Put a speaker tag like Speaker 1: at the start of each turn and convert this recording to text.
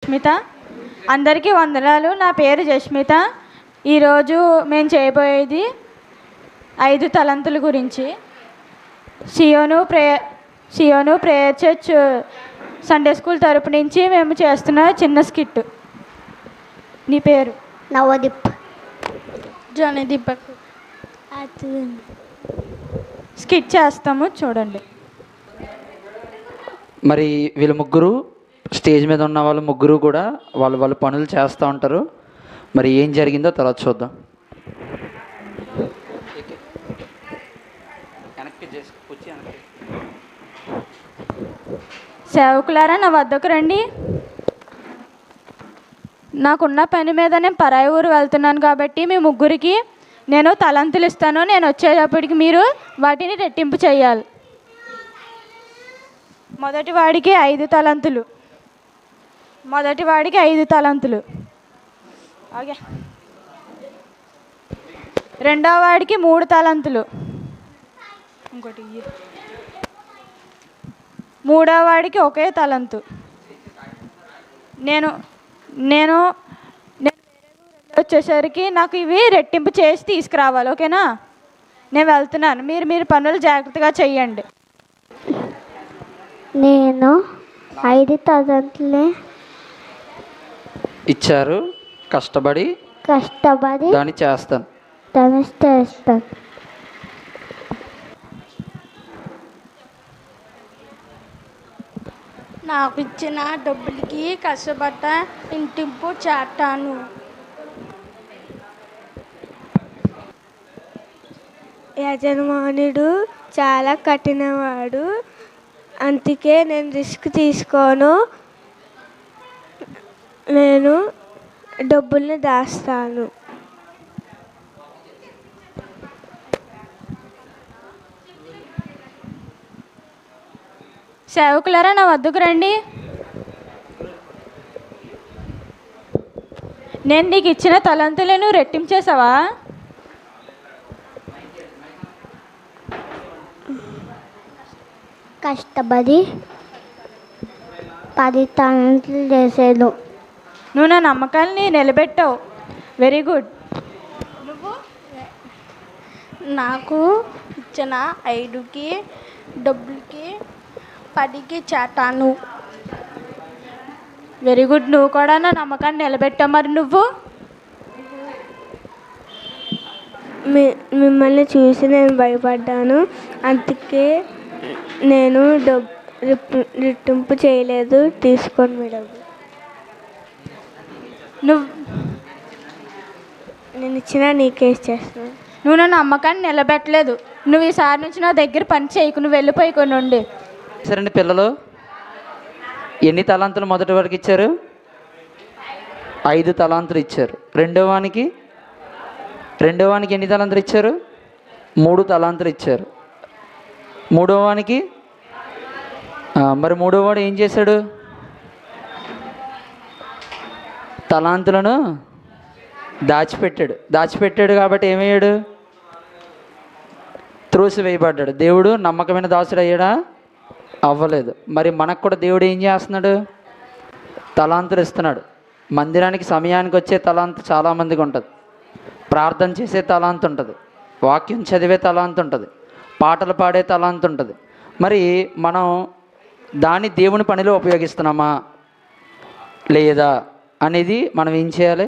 Speaker 1: జస్మిత. అందరికీ వందనాలు. నా పేరు జస్మిత. ఈరోజు మేము చేయబోయేది 5 తలంతుల గురించి. సియోను ప్రేయర్ చర్చ్ సండే స్కూల్ తరపు నుంచి మేము చేస్తున్న చిన్న స్కిట్. నీ పేరు?
Speaker 2: నవదీప్.
Speaker 1: జానీ దీపక్. స్కిట్ చేస్తాము, చూడండి.
Speaker 3: మరి వీళ్ళు ముగ్గురు స్టేజ్ మీద ఉన్న వాళ్ళు ముగ్గురు కూడా వాళ్ళ పనులు చేస్తూ ఉంటారు. మరి ఏం జరిగిందో తర్వాత చూద్దాం.
Speaker 1: సేవకులారా, నా వద్దకు రండి. నాకున్న పని మీద నేను పరాయి ఊరు వెళ్తున్నాను కాబట్టి మీ ముగ్గురికి నేను తలంతులు ఇస్తాను. నేను వచ్చేటప్పటికి మీరు వాటిని రెట్టింపు చేయాలి. మొదటి వాడికి 5 తలంతులు. ఓకే. రెండవ వాడికి 3 తలంతులు. ఇంకోటి. మూడవ వాడికి ఒకే తలంతు. నేను వచ్చేసరికి నాకు ఇవి రెట్టింపు చేసి తీసుకురావాలి. ఓకేనా? నేను వెళ్తున్నాను. మీరు పనులు జాగ్రత్తగా చెయ్యండి.
Speaker 2: నేను 5 తలంతులే
Speaker 3: ఇచ్చారు. కష్టపడి దాన్ని చేస్తాను.
Speaker 4: నాకు ఇచ్చిన డబ్బులకి కష్టపడ్డ ఇంటింపు చేస్తాను. యజమానుడు చాలా కఠినవాడు, అందుకే నేను రిస్క్ తీసుకోను. నేను డబ్బుల్ని దాస్తాను.
Speaker 1: సేవకులారా, నా వద్దకు రండి. నేను నీకు ఇచ్చిన తలంతులను రెట్టింపు చేసావా?
Speaker 2: కష్టపడి 10 తలంతులు చేసాను.
Speaker 1: నువ్వు నా నమ్మకాన్ని నిలబెట్టావు. Very good. నువ్వు?
Speaker 4: నాకు ఇచ్చిన 5కి డబ్బులకి 10కి చేస్తాను.
Speaker 1: Very good. నువ్వు కూడా నా నమ్మకాన్ని నిలబెట్టావు. మరి నువ్వు?
Speaker 4: మిమ్మల్ని చూసి నేను భయపడ్డాను, అందుకే నేను రెట్టింపు చేయలేదు. తీసుకోండి మీ డబ్బు. నేను ఇచ్చిన నీకే చేస్తాను.
Speaker 1: నువ్వు నా నమ్మకాన్ని నిలబెట్టలేదు. నువ్వు ఈసారి నుంచి నా దగ్గర పని చేయకు. నువ్వు వెళ్ళిపోయి కొన్ని ఉండి.
Speaker 3: సరే పిల్లలు, ఎన్ని తలాంతులు మొదటి వాడికి ఇచ్చారు? 5 తలాంతులు ఇచ్చారు. రెండో వానికి ఎన్ని తలాంతులు ఇచ్చారు? 3 తలాంతులు ఇచ్చారు. మూడో వానికి మరి మూడో వాడు ఏం చేశాడు? తలాంతులను దాచిపెట్టాడు కాబట్టి ఏమయ్యాడు? త్రోసివేయబడ్డాడు. దేవుడు నమ్మకమైన దాసుడు అయ్యాడా? అవ్వలేదు. మరి మనకు కూడా దేవుడు ఏం చేస్తున్నాడు? తలాంతులు ఇస్తున్నాడు. మందిరానికి సమయానికి వచ్చే తలాంతు చాలామందికి ఉంటుంది. ప్రార్థన చేసే తలాంతు ఉంటుంది. వాక్యం చదివే తలాంతు ఉంటుంది. పాటలు పాడే తలాంతు ఉంటుంది. మరి మనం దాన్ని దేవుని పనిలో ఉపయోగిస్తున్నామా లేదా అనేది మనం ఏం చేయాలి?